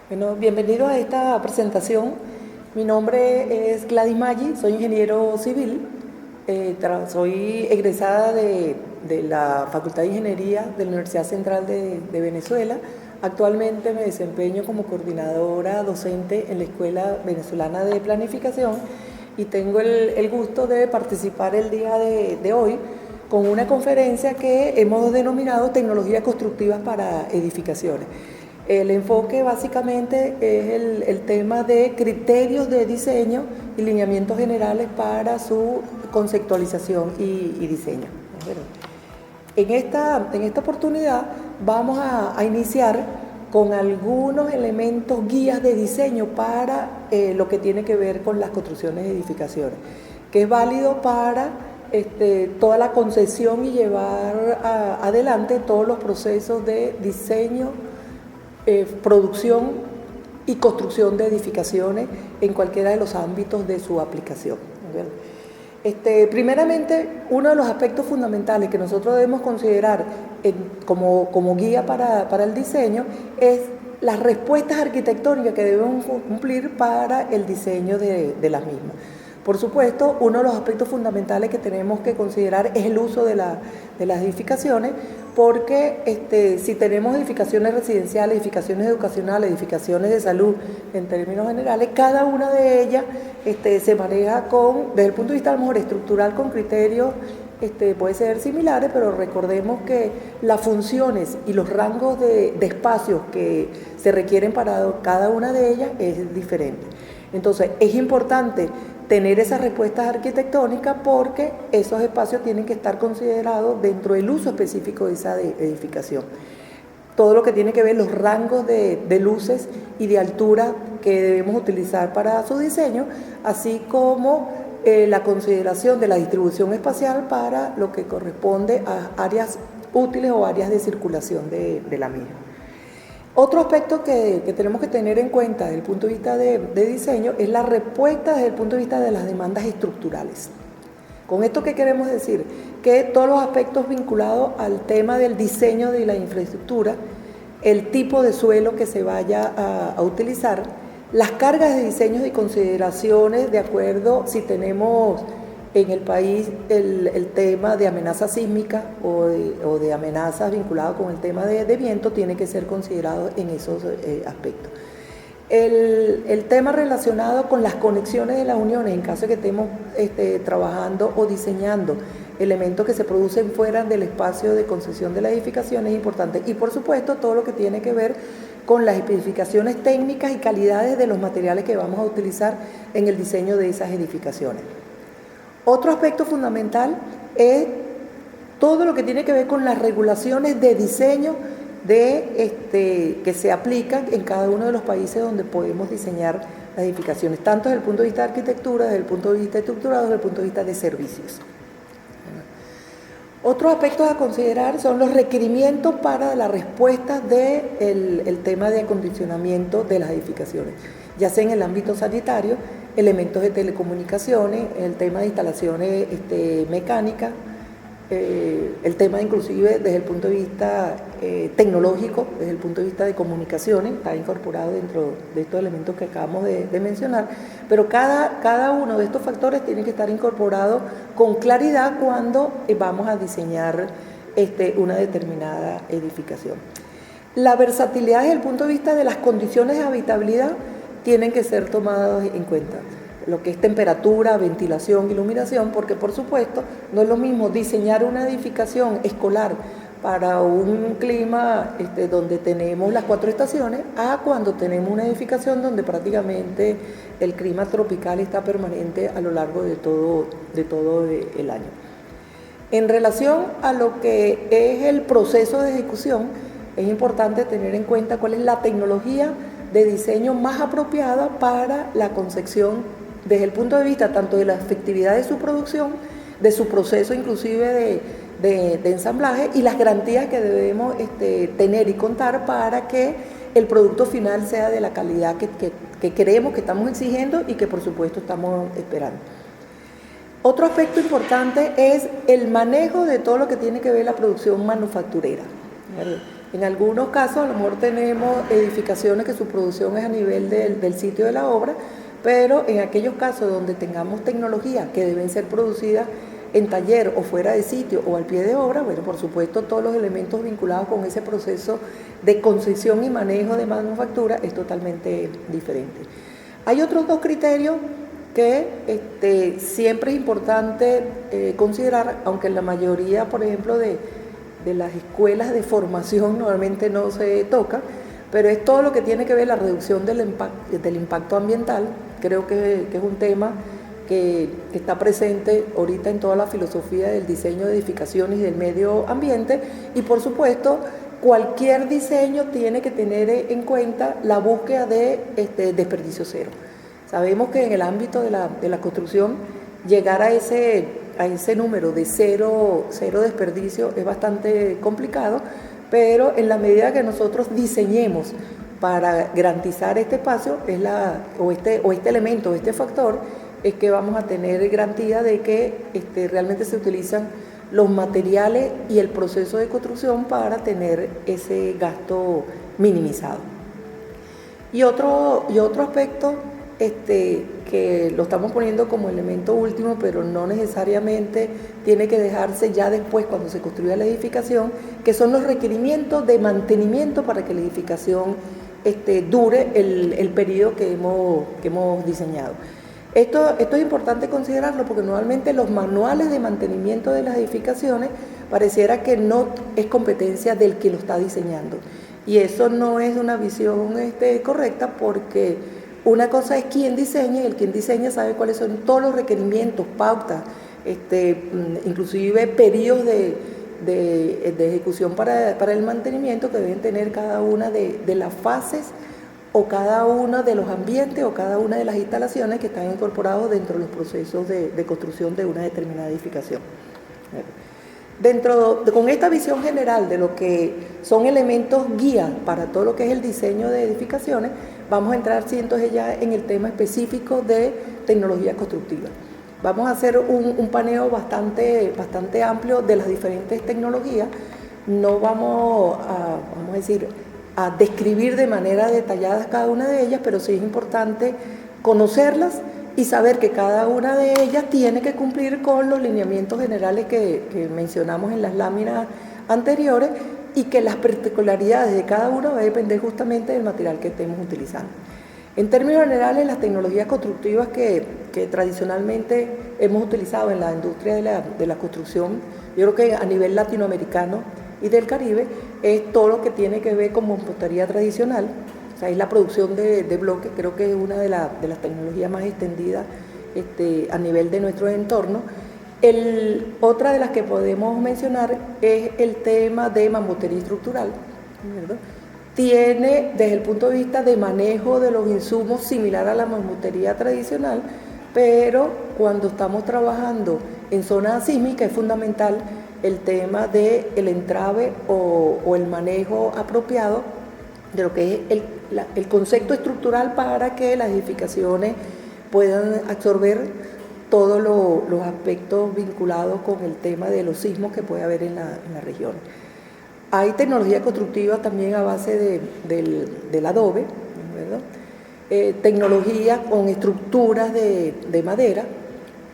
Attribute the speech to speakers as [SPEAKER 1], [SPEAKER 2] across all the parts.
[SPEAKER 1] Bueno, bienvenido a esta presentación. Mi nombre es Gladys Maggi, soy ingeniero civil, soy egresada de la Facultad de Ingeniería de la Universidad Central de Venezuela. Actualmente me desempeño como coordinadora docente en la Escuela Venezolana de Planificación y tengo el gusto de participar el día de hoy con una conferencia que hemos denominado Tecnologías Constructivas para Edificaciones. El enfoque básicamente es el tema de criterios de diseño y lineamientos generales para su conceptualización y diseño. En esta oportunidad vamos a iniciar con algunos elementos guías de diseño para lo que tiene que ver con las construcciones de edificaciones, que es válido para toda la concepción y llevar adelante todos los procesos de diseño, producción y construcción de edificaciones en cualquiera de los ámbitos de su aplicación. Primeramente, uno de los aspectos fundamentales que nosotros debemos considerar como guía para el diseño es las respuestas arquitectónicas que debemos cumplir para el diseño de las mismas. Por supuesto, uno de los aspectos fundamentales que tenemos que considerar es el uso de las edificaciones, porque si tenemos edificaciones residenciales, edificaciones educacionales, edificaciones de salud, en términos generales, cada una de ellas se maneja desde el punto de vista a lo mejor estructural, con criterios puede ser similares, pero recordemos que las funciones y los rangos de espacios que se requieren para cada una de ellas es diferente. Entonces, es importante tener esas respuestas arquitectónicas porque esos espacios tienen que estar considerados dentro del uso específico de esa edificación. Todo lo que tiene que ver los rangos de luces y de altura que debemos utilizar para su diseño, así como la consideración de la distribución espacial para lo que corresponde a áreas útiles o áreas de circulación de la misma. Otro aspecto que tenemos que tener en cuenta desde el punto de vista de diseño es la respuesta desde el punto de vista de las demandas estructurales. ¿Con esto qué queremos decir? Que todos los aspectos vinculados al tema del diseño de la infraestructura, el tipo de suelo que se vaya a utilizar, las cargas de diseños y consideraciones de acuerdo si tenemos en el país el tema de amenaza sísmica o de amenazas vinculadas con el tema de viento tiene que ser considerado en esos aspectos. El tema relacionado con las conexiones de las uniones, en caso de que estemos trabajando o diseñando elementos que se producen fuera del espacio de concesión de la edificación es importante. Y por supuesto todo lo que tiene que ver con las especificaciones técnicas y calidades de los materiales que vamos a utilizar en el diseño de esas edificaciones. Otro aspecto fundamental es todo lo que tiene que ver con las regulaciones de diseño que se aplican en cada uno de los países donde podemos diseñar las edificaciones, tanto desde el punto de vista de arquitectura, desde el punto de vista estructurado, desde el punto de vista de servicios. Otros aspectos a considerar son los requerimientos para la respuesta del tema de acondicionamiento de las edificaciones, ya sea en el ámbito sanitario, elementos de telecomunicaciones, el tema de instalaciones mecánicas, el tema inclusive desde el punto de vista tecnológico, desde el punto de vista de comunicaciones, está incorporado dentro de estos elementos que acabamos de mencionar, pero cada uno de estos factores tiene que estar incorporado con claridad cuando vamos a diseñar una determinada edificación. La versatilidad desde el punto de vista de las condiciones de habitabilidad tienen que ser tomados en cuenta, lo que es temperatura, ventilación, iluminación, porque por supuesto no es lo mismo diseñar una edificación escolar para un clima donde tenemos las 4 estaciones a cuando tenemos una edificación donde prácticamente el clima tropical está permanente a lo largo de todo el año. En relación a lo que es el proceso de ejecución, es importante tener en cuenta cuál es la tecnología de diseño más apropiada para la concepción desde el punto de vista tanto de la efectividad de su producción, de su proceso inclusive de ensamblaje y las garantías que debemos tener y contar para que el producto final sea de la calidad que queremos, que estamos exigiendo y que por supuesto estamos esperando. Otro aspecto importante es el manejo de todo lo que tiene que ver la producción manufacturera. En algunos casos a lo mejor tenemos edificaciones que su producción es a nivel del sitio de la obra, pero en aquellos casos donde tengamos tecnología que deben ser producidas en taller o fuera de sitio o al pie de obra, bueno, por supuesto todos los elementos vinculados con ese proceso de concesión y manejo de manufactura es totalmente diferente. Hay otros dos criterios que siempre es importante considerar, aunque en la mayoría, por ejemplo, de las escuelas de formación normalmente no se toca, pero es todo lo que tiene que ver la reducción del impacto ambiental. Creo que es un tema que está presente ahorita en toda la filosofía del diseño de edificaciones y del medio ambiente, y por supuesto cualquier diseño tiene que tener en cuenta la búsqueda de desperdicio cero. Sabemos que en el ámbito de la construcción llegar a ese número de cero desperdicio es bastante complicado, pero en la medida que nosotros diseñemos para garantizar este espacio este elemento, este factor, es que vamos a tener garantía de que realmente se utilizan los materiales y el proceso de construcción para tener ese gasto minimizado. Y otro aspecto que lo estamos poniendo como elemento último, pero no necesariamente tiene que dejarse ya después cuando se construya la edificación, que son los requerimientos de mantenimiento para que la edificación dure el periodo que hemos diseñado. Esto es importante considerarlo porque normalmente los manuales de mantenimiento de las edificaciones pareciera que no es competencia del que lo está diseñando, y eso no es una visión correcta, porque una cosa es quien diseña, y el quien diseña sabe cuáles son todos los requerimientos, pautas, inclusive periodos de ejecución para el mantenimiento que deben tener cada una de las fases o cada uno de los ambientes o cada una de las instalaciones que están incorporados dentro de los procesos de construcción de una determinada edificación. Con esta visión general de lo que son elementos guía para todo lo que es el diseño de edificaciones, vamos a entrar entonces ya en el tema específico de tecnología constructiva. Vamos a hacer un paneo bastante amplio de las diferentes tecnologías. No vamos a describir de manera detallada cada una de ellas, pero sí es importante conocerlas y saber que cada una de ellas tiene que cumplir con los lineamientos generales que mencionamos en las láminas anteriores, y que las particularidades de cada una va a depender justamente del material que estemos utilizando. En términos generales, las tecnologías constructivas que tradicionalmente hemos utilizado en la industria de la construcción, yo creo que a nivel latinoamericano y del Caribe, es todo lo que tiene que ver con mampostería tradicional. O sea, es la producción de bloques. Creo que es una de las tecnologías más extendidas a nivel de nuestro entorno. Otra de las que podemos mencionar es el tema de mampostería estructural, ¿verdad? Tiene, desde el punto de vista de manejo de los insumos, similar a la mampostería tradicional, pero cuando estamos trabajando en zona sísmica es fundamental el tema del entrave o el manejo apropiado de lo que es el concepto estructural para que las edificaciones puedan absorber todos los aspectos vinculados con el tema de los sismos que puede haber en la región. Hay tecnología constructiva también a base del adobe, ¿verdad? Tecnología con estructuras de madera.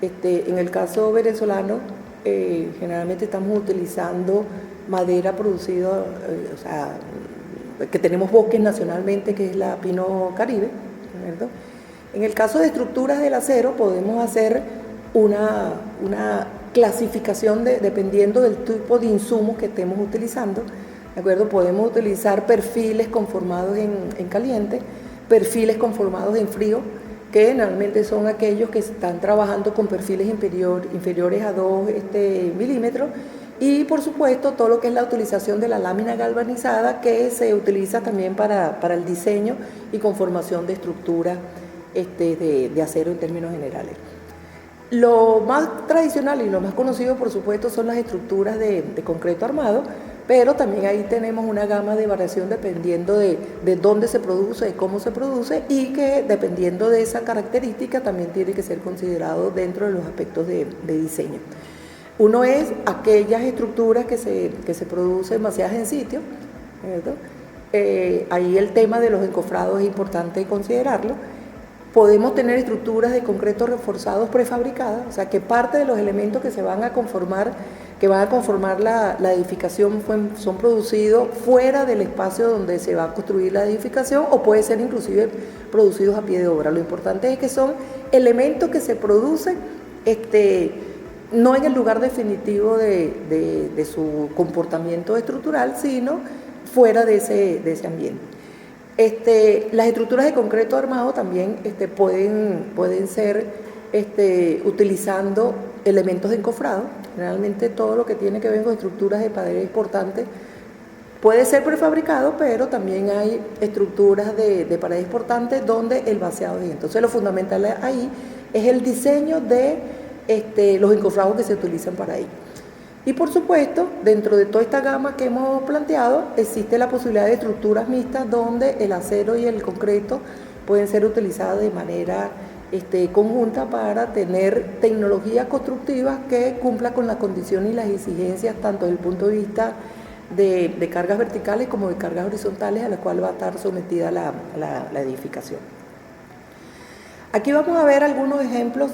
[SPEAKER 1] En el caso venezolano, generalmente estamos utilizando madera producida, que tenemos bosques nacionalmente, que es la Pino Caribe, ¿verdad? En el caso de estructuras del acero podemos hacer una clasificación dependiendo del tipo de insumos que estemos utilizando, ¿de acuerdo? Podemos utilizar perfiles conformados en caliente, perfiles conformados en frío, que normalmente son aquellos que están trabajando con perfiles inferiores a 2 milímetros, y por supuesto todo lo que es la utilización de la lámina galvanizada, que se utiliza también para el diseño y conformación de estructuras de acero en términos generales. Lo más tradicional y lo más conocido, por supuesto, son las estructuras de concreto armado, pero también ahí tenemos una gama de variación dependiendo de dónde se produce, de cómo se produce, y que dependiendo de esa característica también tiene que ser considerado dentro de los aspectos de diseño. Uno es aquellas estructuras que se producen vaciadas en sitio, ¿cierto? Ahí el tema de los encofrados es importante considerarlo. Podemos tener estructuras de concreto reforzados prefabricadas, o sea que parte de los elementos que se van a conformar, la edificación son producidos fuera del espacio donde se va a construir la edificación, o puede ser inclusive producidos a pie de obra. Lo importante es que son elementos que se producen no en el lugar definitivo de su comportamiento estructural, sino fuera de ese ambiente. Las estructuras de concreto armado también pueden ser utilizando elementos de encofrado. Generalmente todo lo que tiene que ver con estructuras de paredes portantes puede ser prefabricado, pero también hay estructuras de paredes portantes donde el vaciado es. Entonces lo fundamental ahí es el diseño de los encofrados que se utilizan para ello. Y por supuesto, dentro de toda esta gama que hemos planteado, existe la posibilidad de estructuras mixtas donde el acero y el concreto pueden ser utilizados de manera conjunta para tener tecnologías constructivas que cumplan con las condiciones y las exigencias tanto desde el punto de vista de cargas verticales como de cargas horizontales a las cuales va a estar sometida la edificación. Aquí vamos a ver algunos ejemplos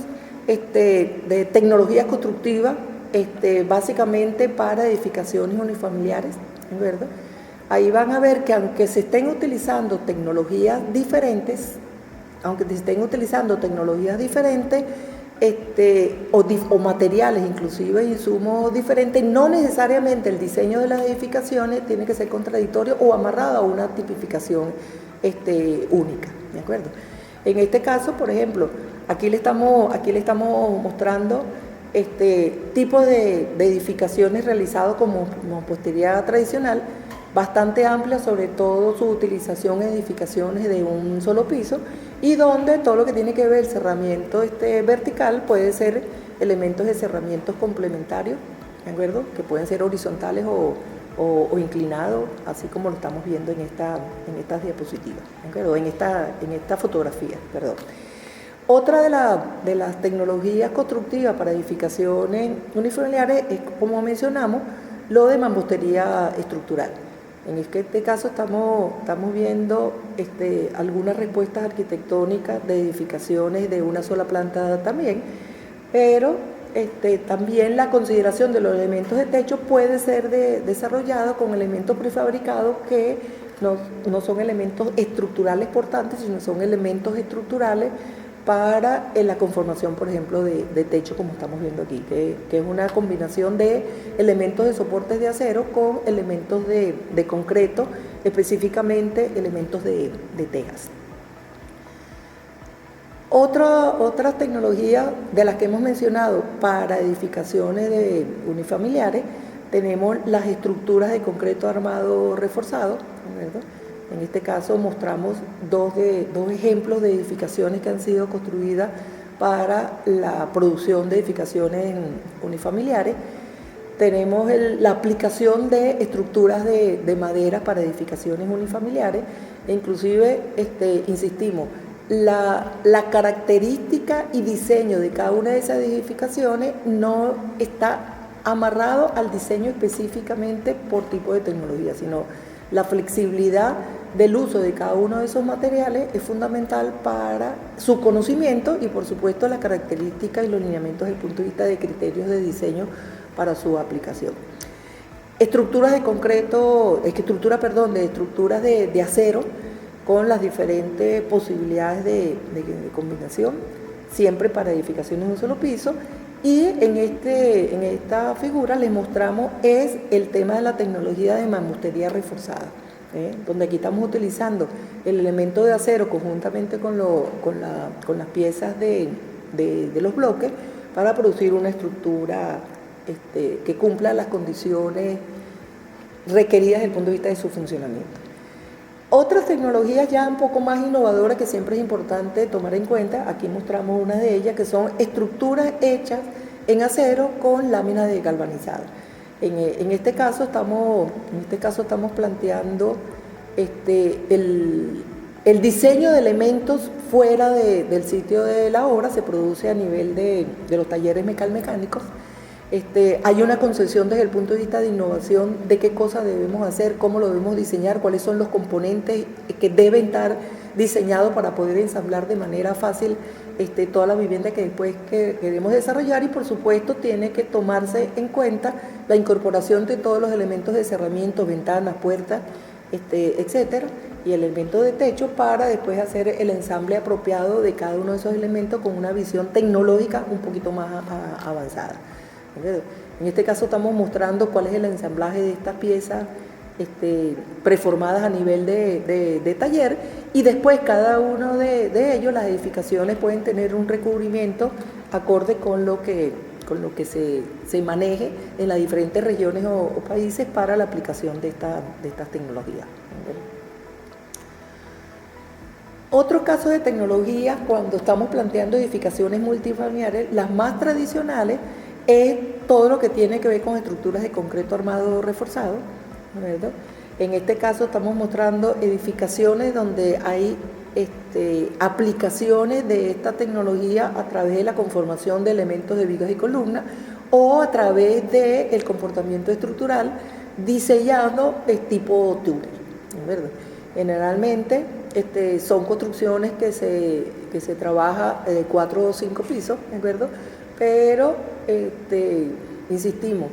[SPEAKER 1] de tecnologías constructivas básicamente para edificaciones unifamiliares, ¿verdad? Ahí van a ver que aunque se estén utilizando tecnologías diferentes, o materiales, inclusive insumos diferentes, no necesariamente el diseño de las edificaciones tiene que ser contradictorio o amarrado a una tipificación única, ¿de acuerdo? En este caso, por ejemplo, aquí le estamos mostrando tipos de edificaciones realizados como mampostería tradicional, bastante amplia, sobre todo su utilización en edificaciones de un solo piso, y donde todo lo que tiene que ver el cerramiento vertical puede ser elementos de cerramientos complementarios, ¿de acuerdo? Que pueden ser horizontales o inclinados, así como lo estamos viendo en estas diapositivas, ¿de acuerdo? En esta fotografía, perdón. Otra de las tecnologías constructivas para edificaciones unifamiliares es, como mencionamos, lo de mampostería estructural. En este caso estamos viendo algunas respuestas arquitectónicas de edificaciones de una sola planta también, pero también la consideración de los elementos de techo puede ser desarrollada con elementos prefabricados que no son elementos estructurales portantes, sino son elementos estructurales para la conformación, por ejemplo, de techo, como estamos viendo aquí, que es una combinación de elementos de soportes de acero con elementos de concreto, específicamente elementos de tejas. Otras tecnologías de las que hemos mencionado para edificaciones unifamiliares, tenemos las estructuras de concreto armado reforzado, ¿verdad? En este caso mostramos dos ejemplos de edificaciones que han sido construidas para la producción de edificaciones unifamiliares. Tenemos la aplicación de estructuras de madera para edificaciones unifamiliares, e inclusive, insistimos, la característica y diseño de cada una de esas edificaciones no está amarrado al diseño específicamente por tipo de tecnología, sino la flexibilidad del uso de cada uno de esos materiales es fundamental para su conocimiento y, por supuesto, las características y los lineamientos desde el punto de vista de criterios de diseño para su aplicación. Estructuras de acero con las diferentes posibilidades de combinación, siempre para edificaciones de un solo piso. Y en esta figura les mostramos el tema de la tecnología de mampostería reforzada, donde aquí estamos utilizando el elemento de acero conjuntamente con las piezas de los bloques para producir una estructura que cumpla las condiciones requeridas desde el punto de vista de su funcionamiento. Otras tecnologías ya un poco más innovadoras que siempre es importante tomar en cuenta, aquí mostramos una de ellas, que son estructuras hechas en acero con láminas de galvanizado. En este caso estamos planteando el diseño de elementos fuera del sitio de la obra, se produce a nivel de los talleres mecánicos, Hay una concepción desde el punto de vista de innovación de qué cosas debemos hacer, cómo lo debemos diseñar, cuáles son los componentes que deben estar diseñados para poder ensamblar de manera fácil toda la vivienda que después queremos desarrollar, y por supuesto tiene que tomarse en cuenta la incorporación de todos los elementos de cerramiento, ventanas, puertas, etcétera, y elementos de techo para después hacer el ensamble apropiado de cada uno de esos elementos con una visión tecnológica un poquito más avanzada. En este caso estamos mostrando cuál es el ensamblaje de estas piezas preformadas a nivel de taller, y después cada uno de ellos, las edificaciones pueden tener un recubrimiento acorde con lo que se maneje en las diferentes regiones o países para la aplicación de estas tecnologías. Otro caso de tecnología, cuando estamos planteando edificaciones multifamiliares, las más tradicionales, es todo lo que tiene que ver con estructuras de concreto armado reforzado, ¿verdad? En este caso estamos mostrando edificaciones donde hay aplicaciones de esta tecnología a través de la conformación de elementos de vigas y columnas, o a través del comportamiento estructural diseñado tipo túnel, ¿verdad? Generalmente son construcciones que se trabaja de 4 o 5 pisos, ¿verdad? Pero insistimos,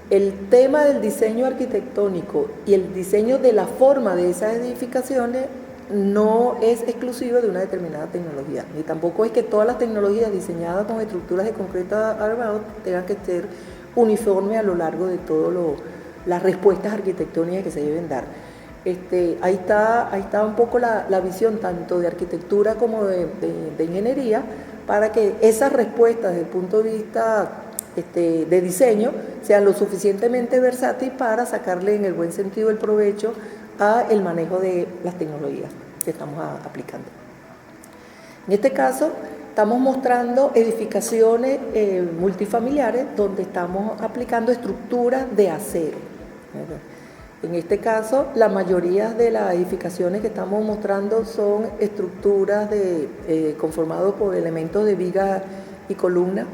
[SPEAKER 1] el tema del diseño arquitectónico y el diseño de la forma de esas edificaciones no es exclusivo de una determinada tecnología, ni tampoco es que todas las tecnologías diseñadas con estructuras de concreto armado tengan que ser uniformes a lo largo de todas las respuestas arquitectónicas que se deben dar. Ahí está un poco la visión tanto de arquitectura como de ingeniería, para que esas respuestas desde el punto de vista de diseño sean lo suficientemente versátiles para sacarle en el buen sentido el provecho al manejo de las tecnologías que estamos aplicando. En este caso estamos mostrando edificaciones multifamiliares donde estamos aplicando estructuras de acero, ¿verdad? En este caso, la mayoría de las edificaciones que estamos mostrando son estructuras conformadas por elementos de viga y columna,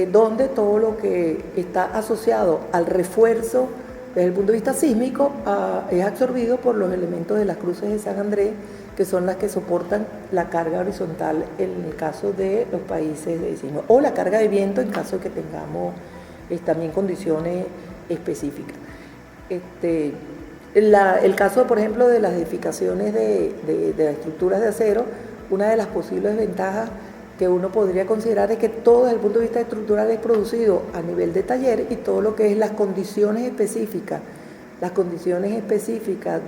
[SPEAKER 1] donde todo lo que está asociado al refuerzo desde el punto de vista sísmico es absorbido por los elementos de las cruces de San Andrés, que son las que soportan la carga horizontal en el caso de los países de sismo, o la carga de viento en caso de que tengamos también condiciones específicas. El caso, por ejemplo, de las edificaciones de las estructuras de acero, una de las posibles ventajas que uno podría considerar es que todo desde el punto de vista estructural es producido a nivel de taller, y todo lo que es las condiciones específicas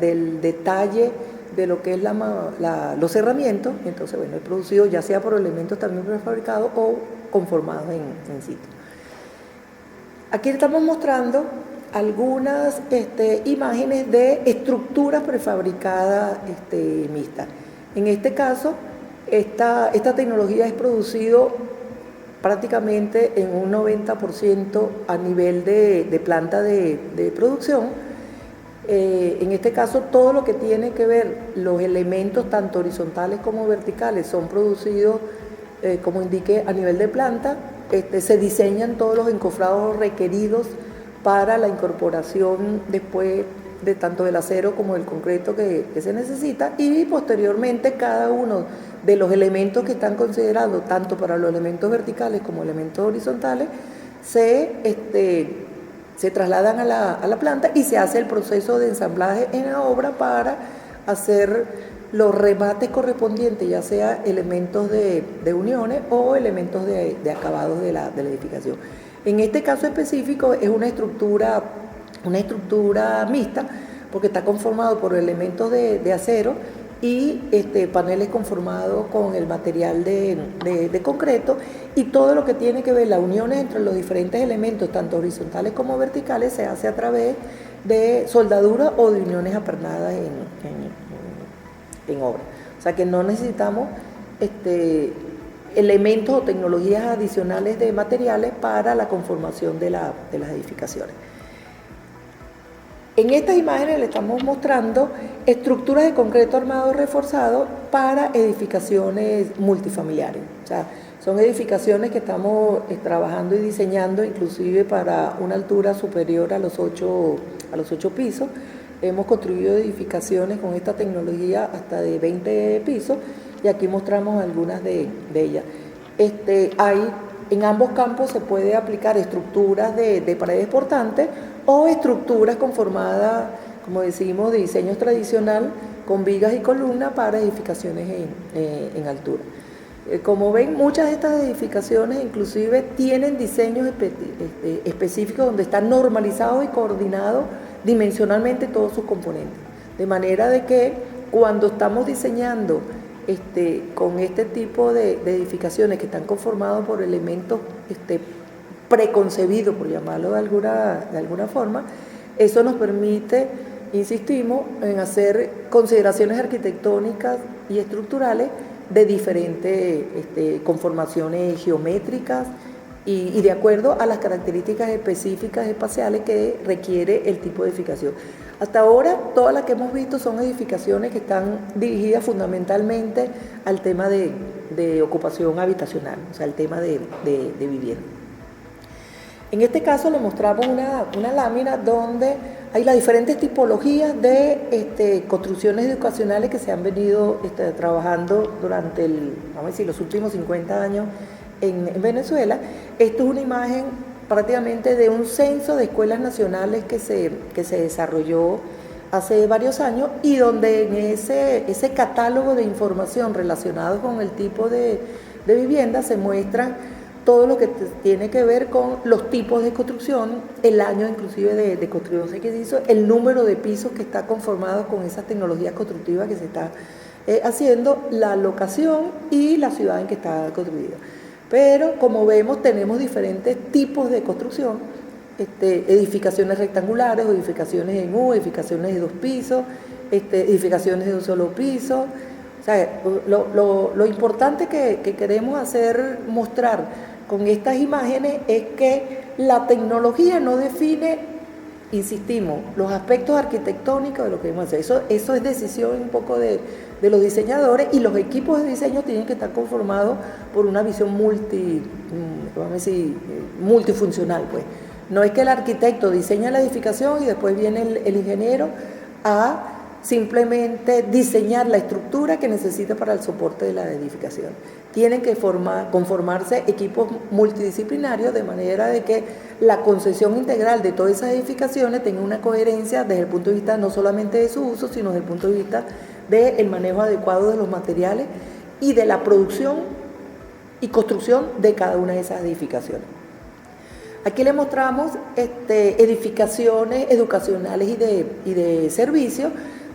[SPEAKER 1] del detalle de lo que es los cerramientos, entonces bueno, es producido ya sea por elementos también prefabricados o conformados en sitio. Aquí estamos mostrando algunas imágenes de estructuras prefabricadas mixtas. En este caso, esta tecnología es producido prácticamente en un 90% a nivel de planta de producción. En este caso, todo lo que tiene que ver, los elementos tanto horizontales como verticales son producidos, como indiqué, a nivel de planta. Se diseñan todos los encofrados requeridos para la incorporación después de tanto del acero como del concreto que se necesita, y posteriormente cada uno de los elementos que están considerados tanto para los elementos verticales como elementos horizontales se trasladan a la planta, y se hace el proceso de ensamblaje en la obra para hacer los remates correspondientes, ya sea elementos de uniones o elementos de acabados de la edificación. En este caso específico es una estructura mixta, porque está conformado por elementos de acero y paneles conformados con el material de concreto, y todo lo que tiene que ver las uniones entre los diferentes elementos, tanto horizontales como verticales, se hace a través de soldadura o de uniones apernadas en obra. O sea que no necesitamos elementos o tecnologías adicionales de materiales para la conformación de las edificaciones. En estas imágenes le estamos mostrando estructuras de concreto armado reforzado para edificaciones multifamiliares. O sea, son edificaciones que estamos trabajando y diseñando inclusive para una altura superior a los 8 pisos. Hemos construido edificaciones con esta tecnología hasta de 20 pisos y aquí mostramos algunas de ellas. En ambos campos se puede aplicar estructuras de paredes portantes o estructuras conformadas, como decimos, de diseño tradicional con vigas y columnas para edificaciones en altura. Como ven, muchas de estas edificaciones inclusive tienen diseños específicos donde están normalizados y coordinados dimensionalmente todos sus componentes. De manera de que cuando estamos diseñando con este tipo de edificaciones que están conformados por elementos preconcebidos, por llamarlo de alguna forma, eso nos permite, insistimos, en hacer consideraciones arquitectónicas y estructurales de diferentes conformaciones geométricas y de acuerdo a las características específicas espaciales que requiere el tipo de edificación. Hasta ahora, todas las que hemos visto son edificaciones que están dirigidas fundamentalmente al tema de ocupación habitacional, o sea, el tema de vivienda. En este caso le mostramos una lámina donde hay las diferentes tipologías de construcciones educacionales que se han venido trabajando durante los últimos 50 años en Venezuela. Esto es una imagen prácticamente de un censo de escuelas nacionales que se desarrolló hace varios años y donde en ese catálogo de información relacionado con el tipo de vivienda se muestran todo lo que tiene que ver con los tipos de construcción, el año inclusive de construcción que se hizo, el número de pisos que está conformado con esas tecnologías constructivas que se está haciendo, la locación y la ciudad en que está construida. Pero como vemos tenemos diferentes tipos de construcción, edificaciones rectangulares, edificaciones en U, edificaciones de 2 pisos, edificaciones de un solo piso. O sea, lo importante que queremos mostrar con estas imágenes es que la tecnología no define, insistimos, los aspectos arquitectónicos de lo que debemos hacer. Eso es decisión un poco de los diseñadores y los equipos de diseño tienen que estar conformados por una visión multifuncional, pues. No es que el arquitecto diseña la edificación y después viene el ingeniero a simplemente diseñar la estructura que necesita para el soporte de la edificación. Tienen que conformarse equipos multidisciplinarios de manera de que la concepción integral de todas esas edificaciones tenga una coherencia desde el punto de vista no solamente de su uso, sino desde el punto de vista del manejo adecuado de los materiales y de la producción y construcción de cada una de esas edificaciones. Aquí les mostramos edificaciones educacionales y de servicios,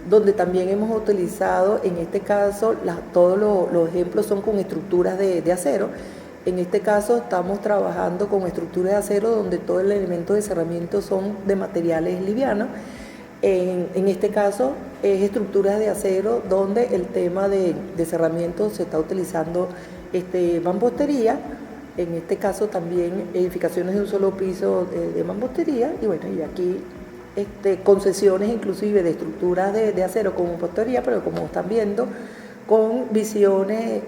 [SPEAKER 1] donde también hemos utilizado, en este caso, todos los ejemplos son con estructuras de acero. En este caso estamos trabajando con estructuras de acero donde todo el elemento de cerramiento son de materiales livianos. En este caso es estructuras de acero donde el tema de cerramiento se está utilizando mampostería. En este caso también edificaciones de un solo piso de mampostería y bueno, y aquí concesiones inclusive de estructuras de acero como mampostería, pero como están viendo, con visiones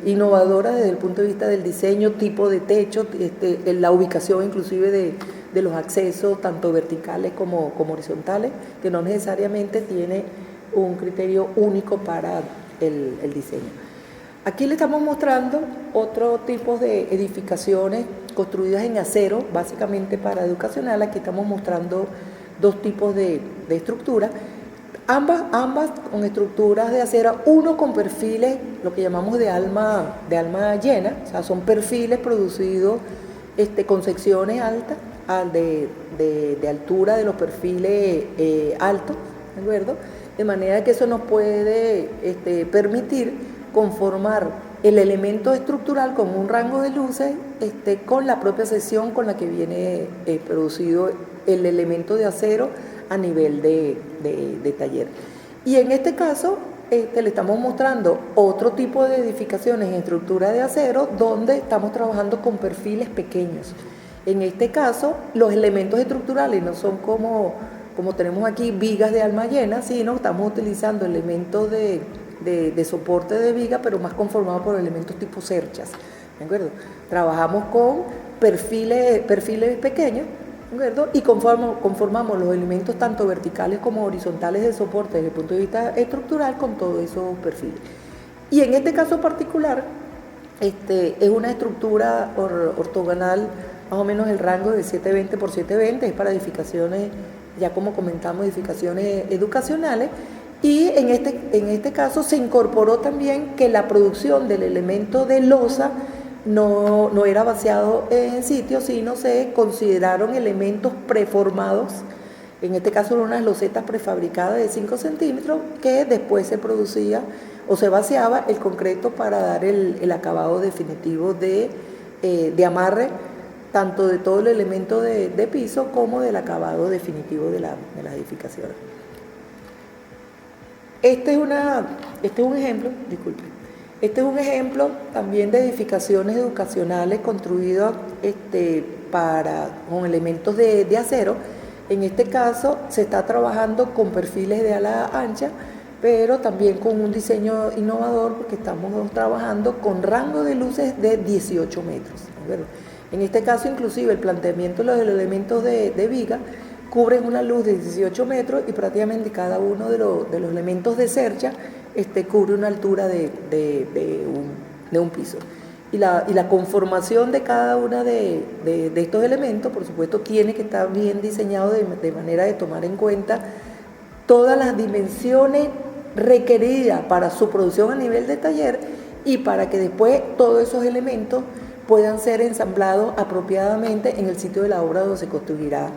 [SPEAKER 1] innovadoras desde el punto de vista del diseño, tipo de techo, la ubicación inclusive de los accesos, tanto verticales como horizontales, que no necesariamente tiene un criterio único para el diseño. Aquí le estamos mostrando otro tipo de edificaciones construidas en acero, básicamente para educacional. Aquí estamos mostrando dos tipos de estructuras, ambas con estructuras de acero, uno con perfiles, lo que llamamos de alma llena, o sea, son perfiles producidos con secciones altas, de altura de los perfiles altos, ¿de acuerdo? De manera que eso nos puede permitir conformar el elemento estructural con un rango de luces con la propia sección con la que viene producido el elemento de acero a nivel de taller. Y en este caso le estamos mostrando otro tipo de edificaciones en estructura de acero donde estamos trabajando con perfiles pequeños. En este caso los elementos estructurales no son como como tenemos aquí vigas de alma llena, sino estamos utilizando elementos de soporte de viga, pero más conformados por elementos tipo cerchas, ¿de acuerdo? Trabajamos con perfiles pequeños, ¿de acuerdo? Y conformamos los elementos tanto verticales como horizontales de soporte desde el punto de vista estructural con todos esos perfiles. Y en este caso particular, es una estructura ortogonal, más o menos el rango de 720 por 720, es para edificaciones, ya como comentamos, edificaciones educacionales. Y en este caso se incorporó también que la producción del elemento de losa no era vaciado en sitio, sino se consideraron elementos preformados, en este caso eran unas losetas prefabricadas de 5 centímetros, que después se producía o se vaciaba el concreto para dar el acabado definitivo de amarre, tanto de todo el elemento de piso como del acabado definitivo de la edificación. Este es un ejemplo, disculpe. Este es un ejemplo también de edificaciones educacionales construidas con elementos de acero. En este caso se está trabajando con perfiles de ala ancha, pero también con un diseño innovador porque estamos trabajando con rango de luces de 18 metros. En este caso inclusive el planteamiento de los elementos de viga cubren una luz de 18 metros y prácticamente cada uno de los elementos de cercha cubre una altura de un piso. Y la conformación de cada uno de estos elementos, por supuesto, tiene que estar bien diseñado de manera de tomar en cuenta todas las dimensiones requeridas para su producción a nivel de taller y para que después todos esos elementos puedan ser ensamblados apropiadamente en el sitio de la obra donde se construirá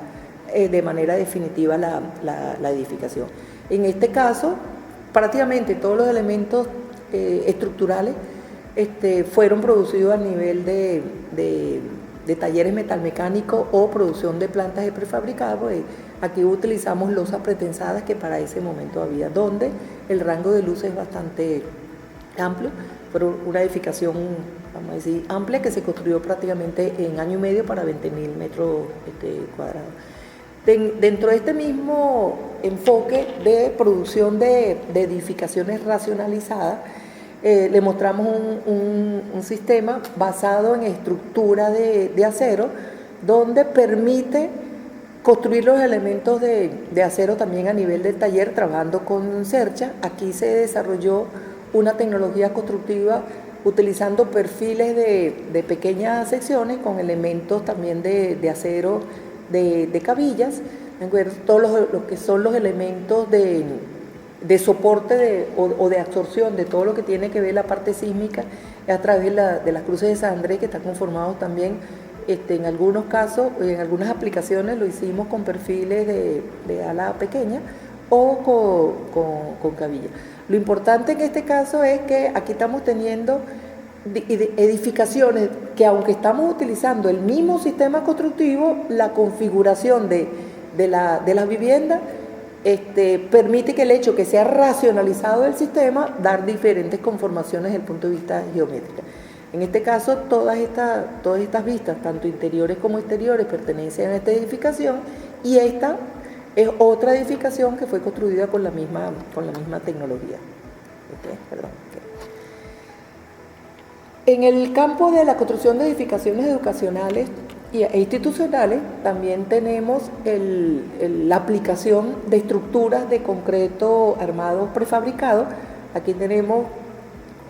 [SPEAKER 1] de manera definitiva la edificación. En este caso, prácticamente todos los elementos estructurales fueron producidos a nivel de talleres metalmecánicos o producción de plantas de prefabricados. Aquí utilizamos losas pretensadas que para ese momento había, donde el rango de luz es bastante amplio, pero una edificación, vamos a decir, amplia que se construyó prácticamente en año y medio para 20.000 metros cuadrados. Dentro de este mismo enfoque de producción de edificaciones racionalizadas, le mostramos un sistema basado en estructura de acero, donde permite construir los elementos de acero también a nivel del taller, trabajando con cercha. Aquí se desarrolló una tecnología constructiva utilizando perfiles de pequeñas secciones con elementos también de acero de cabillas, todos los que son los elementos de soporte o de absorción de todo lo que tiene que ver la parte sísmica a través de las cruces de San Andrés, que están conformados también en algunos casos, en algunas aplicaciones lo hicimos con perfiles de ala pequeña o con cabilla. Lo importante en este caso es que aquí estamos teniendo edificaciones que, aunque estamos utilizando el mismo sistema constructivo, la configuración de las viviendas permite que el hecho que sea racionalizado el sistema dar diferentes conformaciones desde el punto de vista geométrico. En este caso, todas estas vistas, tanto interiores como exteriores, pertenecen a esta edificación, y esta es otra edificación que fue construida con la misma tecnología. Perdón. En el campo de la construcción de edificaciones educacionales e institucionales también tenemos la aplicación de estructuras de concreto armado prefabricado. Aquí tenemos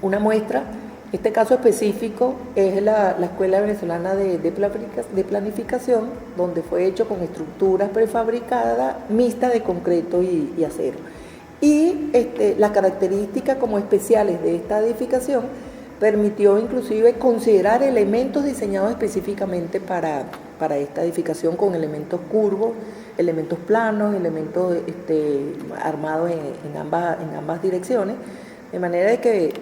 [SPEAKER 1] una muestra. Este caso específico es la Escuela Venezolana de Planificación, donde fue hecho con estructuras prefabricadas mixtas de concreto y acero. Y las características como especiales de esta edificación permitió inclusive considerar elementos diseñados específicamente para esta edificación, con elementos curvos, elementos planos, elementos armados en ambas direcciones, de manera de que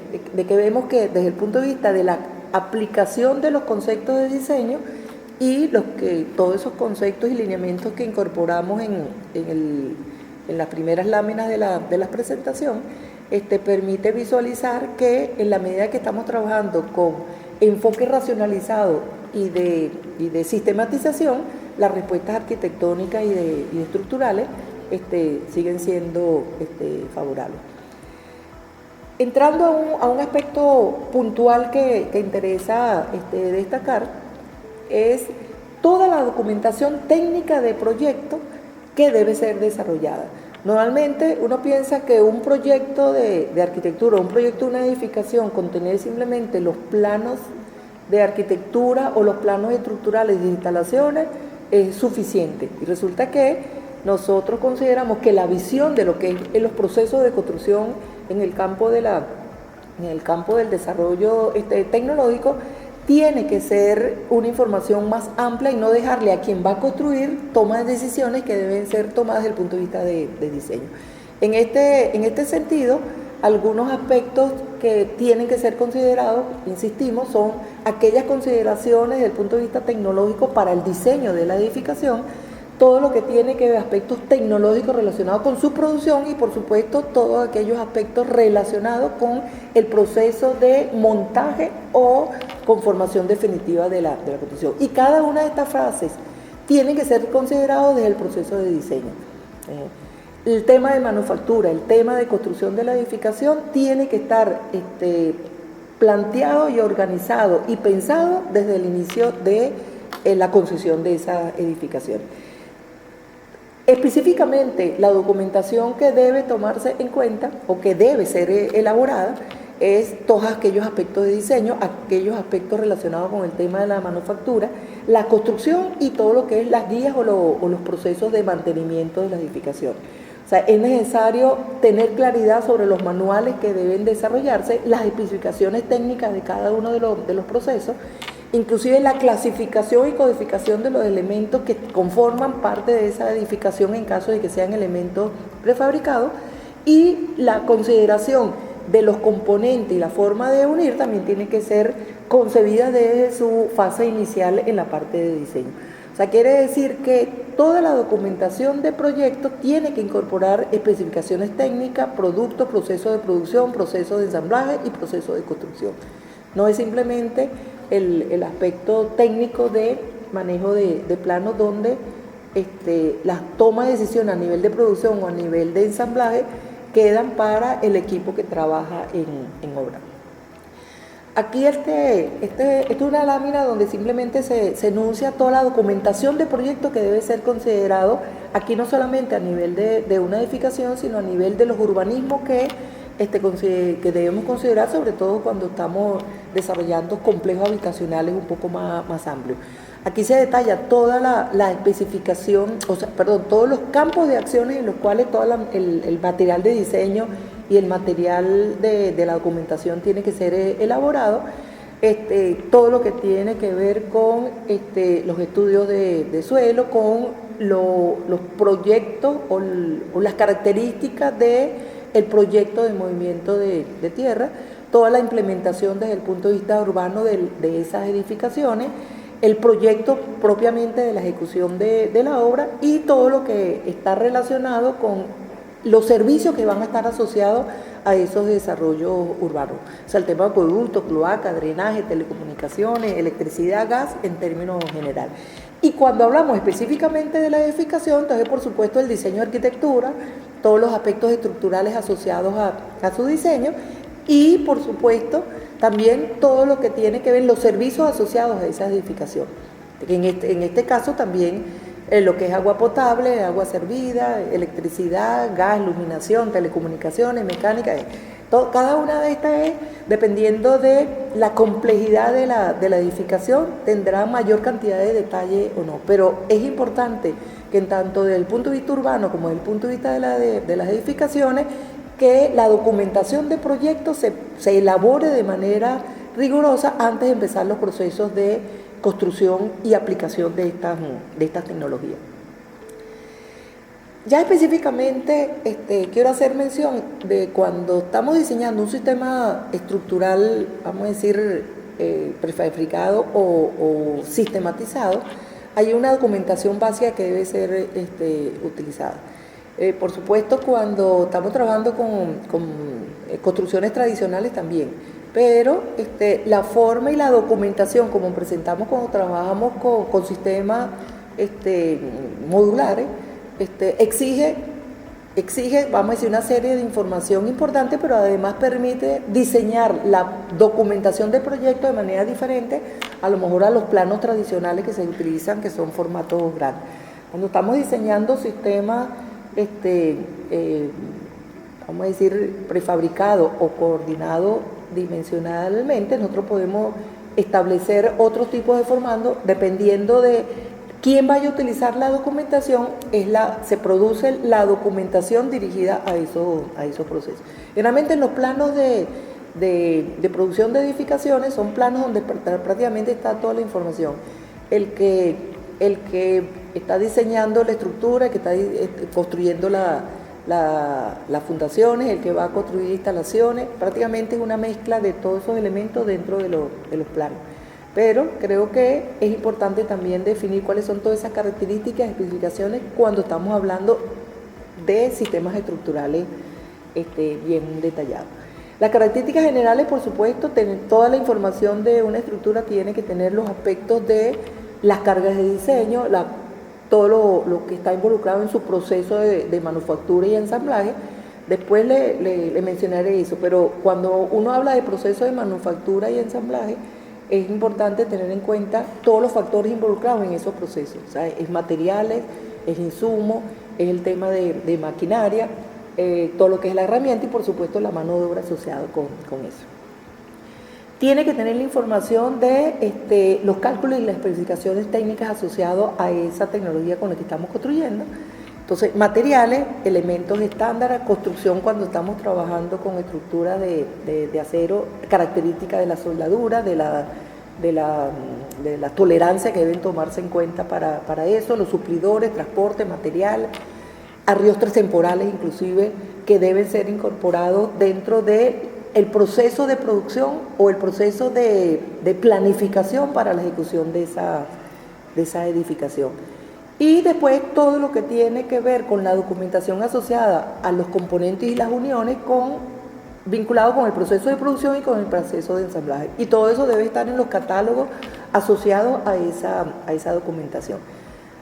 [SPEAKER 1] vemos que desde el punto de vista de la aplicación de los conceptos de diseño y todos esos conceptos y lineamientos que incorporamos en las primeras láminas de la presentación, permite visualizar que en la medida que estamos trabajando con enfoque racionalizado y de sistematización, las respuestas arquitectónicas y estructurales siguen siendo favorables. Entrando a un aspecto puntual que interesa destacar, es toda la documentación técnica de proyecto que debe ser desarrollada. Normalmente uno piensa que un proyecto de arquitectura, un proyecto de una edificación, contener simplemente los planos de arquitectura o los planos estructurales de instalaciones es suficiente. Y resulta que nosotros consideramos que la visión de lo que es los procesos de construcción en el campo del desarrollo tecnológico tiene que ser una información más amplia y no dejarle a quien va a construir toma de decisiones que deben ser tomadas desde el punto de vista de diseño. En este sentido, algunos aspectos que tienen que ser considerados, insistimos, son aquellas consideraciones desde el punto de vista tecnológico para el diseño de la edificación, todo lo que tiene que ver aspectos tecnológicos relacionados con su producción y por supuesto todos aquellos aspectos relacionados con el proceso de montaje o conformación definitiva de la construcción. Y cada una de estas fases tiene que ser considerado desde el proceso de diseño. El tema de manufactura, el tema de construcción de la edificación tiene que estar planteado y organizado y pensado desde el inicio de la concesión de esa edificación. Específicamente, la documentación que debe tomarse en cuenta o que debe ser elaborada es todos aquellos aspectos de diseño, aquellos aspectos relacionados con el tema de la manufactura, la construcción y todo lo que es las guías o los procesos de mantenimiento de la edificación. O sea, es necesario tener claridad sobre los manuales que deben desarrollarse, las especificaciones técnicas de cada uno de los procesos, inclusive la clasificación y codificación de los elementos que conforman parte de esa edificación en caso de que sean elementos prefabricados, y la consideración de los componentes y la forma de unir también tiene que ser concebida desde su fase inicial en la parte de diseño. O sea, quiere decir que toda la documentación de proyecto tiene que incorporar especificaciones técnicas, productos, procesos de producción, procesos de ensamblaje y procesos de construcción. No es simplemente el aspecto técnico de manejo de planos donde las tomas de decisión a nivel de producción o a nivel de ensamblaje quedan para el equipo que trabaja en obra. Aquí es una lámina donde simplemente se enuncia toda la documentación de proyecto que debe ser considerado, aquí no solamente a nivel de una edificación, sino a nivel de los urbanismos que debemos considerar, sobre todo cuando estamos desarrollando complejos habitacionales un poco más amplios. Aquí se detalla toda la especificación, todos los campos de acciones en los cuales todo el material de diseño y el material de la documentación tiene que ser elaborado, todo lo que tiene que ver con los estudios de suelo, con los proyectos o las características del proyecto de movimiento de tierra, toda la implementación desde el punto de vista urbano de esas edificaciones, el proyecto propiamente de la ejecución de la obra y todo lo que está relacionado con los servicios que van a estar asociados a esos desarrollos urbanos. O sea, el tema de acueductos, cloaca, drenaje, telecomunicaciones, electricidad, gas, en términos generales. Y cuando hablamos específicamente de la edificación, entonces por supuesto el diseño de arquitectura, todos los aspectos estructurales asociados a su diseño y por supuesto también todo lo que tiene que ver los servicios asociados a esa edificación. En este caso también lo que es agua potable, agua servida, electricidad, gas, iluminación, telecomunicaciones, mecánica, cada una de estas dependiendo de la complejidad de la edificación, tendrá mayor cantidad de detalle o no, pero es importante que en tanto desde el punto de vista urbano como desde el punto de vista de las edificaciones, que la documentación de proyectos se elabore de manera rigurosa antes de empezar los procesos de construcción y aplicación de estas tecnologías. Ya específicamente quiero hacer mención de cuando estamos diseñando un sistema estructural, vamos a decir, prefabricado o sistematizado, hay una documentación básica que debe ser utilizada. Por supuesto, cuando estamos trabajando con construcciones tradicionales también, pero la forma y la documentación como presentamos cuando trabajamos con sistemas modulares exige exige, vamos a decir, una serie de información importante, pero además permite diseñar la documentación del proyecto de manera diferente, a lo mejor a los planos tradicionales que se utilizan, que son formatos grandes. Cuando estamos diseñando sistemas, vamos a decir, prefabricados o coordinados dimensionalmente, nosotros podemos establecer otros tipos de formatos dependiendo de quién vaya a utilizar la documentación. Se produce la documentación dirigida a esos procesos. Generalmente en los planos de producción de edificaciones son planos donde prácticamente está toda la información. El que está diseñando la estructura, el que está construyendo las fundaciones, el que va a construir instalaciones, prácticamente es una mezcla de todos esos elementos dentro de los planos. Pero creo que es importante también definir cuáles son todas esas características y especificaciones cuando estamos hablando de sistemas estructurales bien detallados. Las características generales, por supuesto, toda la información de una estructura tiene que tener los aspectos de las cargas de diseño, todo lo que está involucrado en su proceso de manufactura y ensamblaje. Después le mencionaré eso, pero cuando uno habla de proceso de manufactura y ensamblaje, es importante tener en cuenta todos los factores involucrados en esos procesos. O sea, es materiales, es insumo, es el tema de maquinaria, todo lo que es la herramienta y por supuesto la mano de obra asociada con eso. Tiene que tener la información de los cálculos y las especificaciones técnicas asociados a esa tecnología con la que estamos construyendo. Entonces, materiales, elementos estándar, construcción cuando estamos trabajando con estructuras de acero, características de la soldadura, de la tolerancia que deben tomarse en cuenta para eso, los suplidores, transporte, material, arriostres temporales inclusive, que deben ser incorporados dentro del proceso de producción o el proceso de planificación para la ejecución de esa edificación. Y después todo lo que tiene que ver con la documentación asociada a los componentes y las uniones vinculado con el proceso de producción y con el proceso de ensamblaje. Y todo eso debe estar en los catálogos asociados a esa documentación.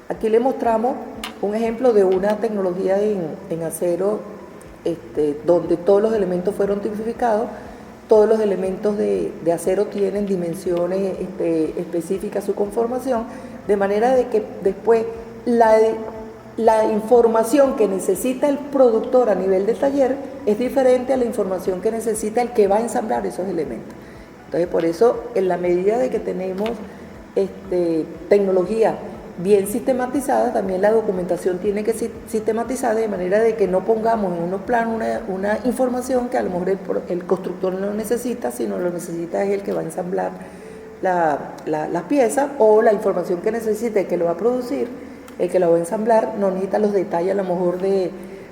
[SPEAKER 1] Aquí le mostramos un ejemplo de una tecnología en acero donde todos los elementos fueron tipificados. Todos los elementos de acero tienen dimensiones específicas, su conformación, de manera de que después la información que necesita el productor a nivel de taller es diferente a la información que necesita el que va a ensamblar esos elementos. Entonces, por eso, en la medida de que tenemos tecnología bien sistematizada, también la documentación tiene que ser sistematizada de manera de que no pongamos en unos planos una información que a lo mejor el constructor no necesita, sino lo necesita es el que va a ensamblar las piezas, o la información que necesita el que lo va a producir, el que lo va a ensamblar, no necesita los detalles a lo mejor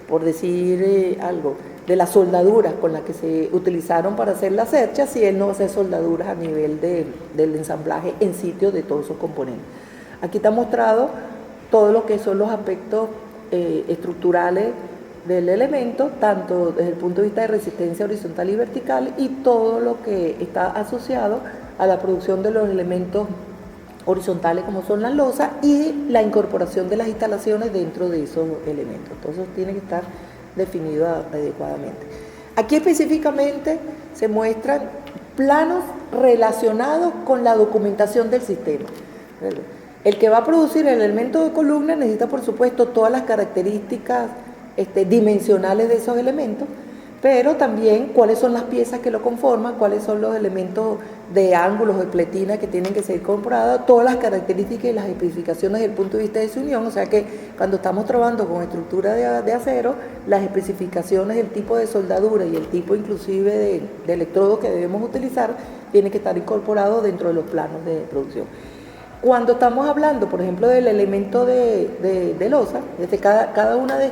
[SPEAKER 1] por decir algo, de las soldaduras con las que se utilizaron para hacer las cerchas, si él no hace soldaduras a nivel del ensamblaje en sitio de todos esos componentes. Aquí está mostrado todo lo que son los aspectos estructurales del elemento, tanto desde el punto de vista de resistencia horizontal y vertical, y todo lo que está asociado a la producción de los elementos horizontales como son las losas y la incorporación de las instalaciones dentro de esos elementos. Entonces tiene que estar definido adecuadamente. Aquí específicamente se muestran planos relacionados con la documentación del sistema. El que va a producir el elemento de columna necesita, por supuesto, todas las características dimensionales de esos elementos, pero también cuáles son las piezas que lo conforman, cuáles son los elementos de ángulos, de pletina que tienen que ser incorporados, todas las características y las especificaciones desde el punto de vista de su unión. O sea que cuando estamos trabajando con estructura de acero, las especificaciones del tipo de soldadura y el tipo inclusive de electrodo que debemos utilizar tiene que estar incorporado dentro de los planos de producción. Cuando estamos hablando, por ejemplo, del elemento de losa, desde cada una de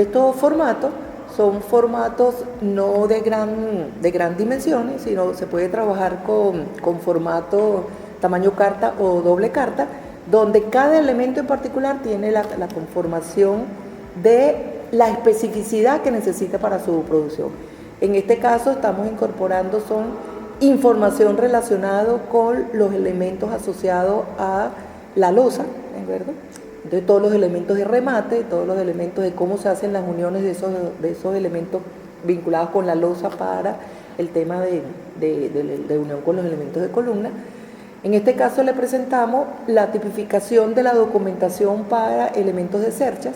[SPEAKER 1] estos formatos, son formatos no de gran dimensiones, sino se puede trabajar con formato tamaño carta o doble carta, donde cada elemento en particular tiene la conformación de la especificidad que necesita para su producción. En este caso estamos incorporando información relacionada con los elementos asociados a la losa, ¿verdad? Entonces todos los elementos de remate, todos los elementos de cómo se hacen las uniones de esos elementos vinculados con la losa para el tema de unión con los elementos de columna. En este caso le presentamos la tipificación de la documentación para elementos de cerchas,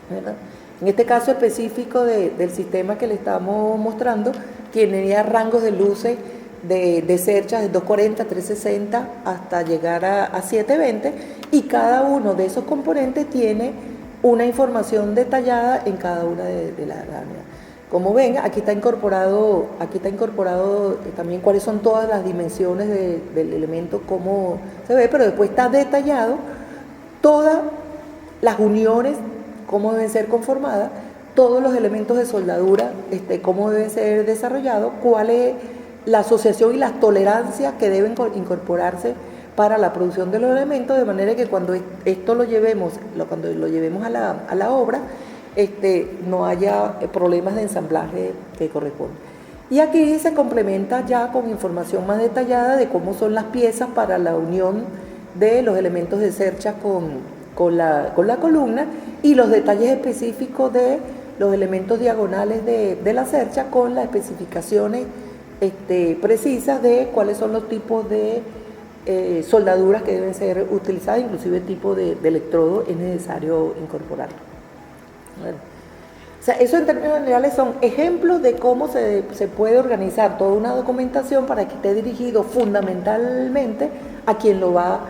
[SPEAKER 1] ¿verdad? En este caso específico del sistema que le estamos mostrando, tiene rangos de luces de cerchas de 240, 360 hasta llegar a 720, y cada uno de esos componentes tiene una información detallada en cada una de las láminas. Como ven, aquí está incorporado también cuáles son todas las dimensiones del elemento, cómo se ve, pero después está detallado todas las uniones, cómo deben ser conformadas, todos los elementos de soldadura, cómo deben ser desarrollados, cuál es la asociación y las tolerancias que deben incorporarse para la producción de los elementos, de manera que cuando esto cuando lo llevemos a la obra, no haya problemas de ensamblaje que corresponden. Y aquí se complementa ya con información más detallada de cómo son las piezas para la unión de los elementos de cercha con la columna, y los detalles específicos de los elementos diagonales de la cercha, con las especificaciones precisas de cuáles son los tipos de soldaduras que deben ser utilizadas, inclusive el tipo de electrodo es necesario incorporarlo. Bueno, o sea, eso en términos generales son ejemplos de cómo se puede organizar toda una documentación para que esté dirigido fundamentalmente a quien lo va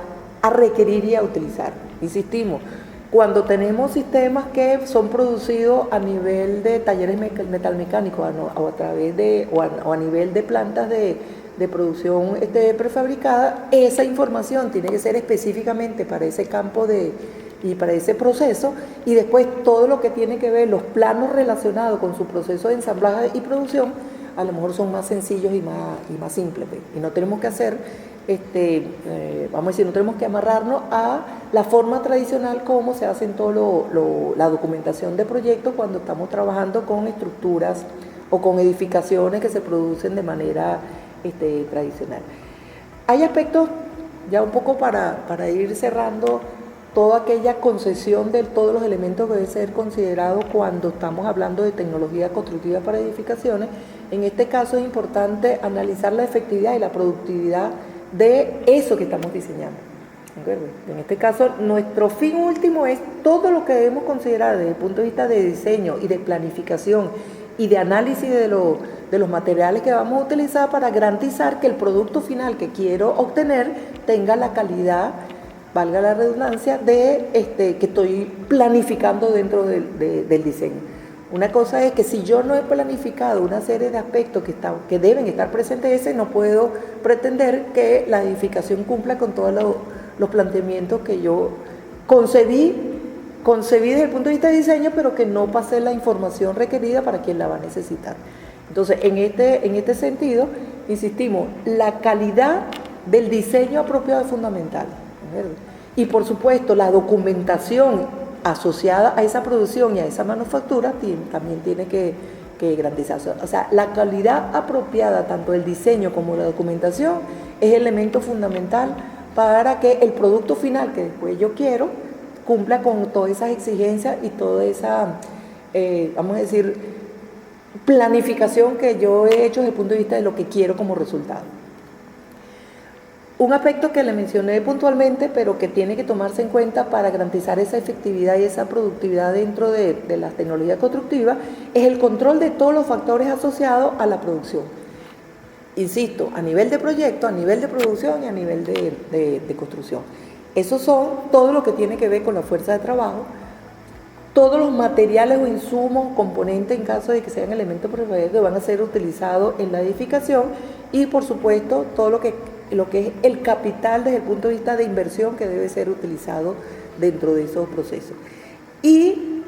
[SPEAKER 1] a requerir y a utilizar. Insistimos, cuando tenemos sistemas que son producidos a nivel de talleres metalmecánicos o a nivel de plantas de producción prefabricada, esa información tiene que ser específicamente para ese campo y para ese proceso, y después todo lo que tiene que ver los planos relacionados con su proceso de ensamblaje y producción a lo mejor son más sencillos y más simples, y no tenemos que hacer vamos a decir, no tenemos que amarrarnos a la forma tradicional como se hace en toda la documentación de proyectos cuando estamos trabajando con estructuras o con edificaciones que se producen de manera tradicional. Hay aspectos, ya un poco para ir cerrando, toda aquella concesión de todos los elementos que debe ser considerado cuando estamos hablando de tecnología constructiva para edificaciones. En este caso es importante analizar la efectividad y la productividad de eso que estamos diseñando. En este caso, nuestro fin último es todo lo que debemos considerar desde el punto de vista de diseño y de planificación y de análisis de los materiales que vamos a utilizar para garantizar que el producto final que quiero obtener tenga la calidad, valga la redundancia, que estoy planificando dentro del diseño. Una cosa es que si yo no he planificado una serie de aspectos que deben estar presentes, no puedo pretender que la edificación cumpla con todos los planteamientos que yo concebí desde el punto de vista de diseño, pero que no pasé la información requerida para quien la va a necesitar. Entonces, en este sentido, insistimos, la calidad del diseño apropiado es fundamental, ¿verdad? Y por supuesto, la documentación asociada a esa producción y a esa manufactura también tiene que garantizarse. O sea, la calidad apropiada, tanto del diseño como la documentación, es elemento fundamental para que el producto final que después yo quiero cumpla con todas esas exigencias y toda esa, vamos a decir, planificación que yo he hecho desde el punto de vista de lo que quiero como resultado. Un aspecto que le mencioné puntualmente, pero que tiene que tomarse en cuenta para garantizar esa efectividad y esa productividad dentro de las tecnologías constructivas, es el control de todos los factores asociados a la producción. Insisto, a nivel de proyecto, a nivel de producción y a nivel de construcción. Esos son todo lo que tiene que ver con la fuerza de trabajo, todos los materiales o insumos, componentes en caso de que sean elementos prefabricados que van a ser utilizados en la edificación, y por supuesto todo lo que es el capital desde el punto de vista de inversión que debe ser utilizado dentro de esos procesos. Y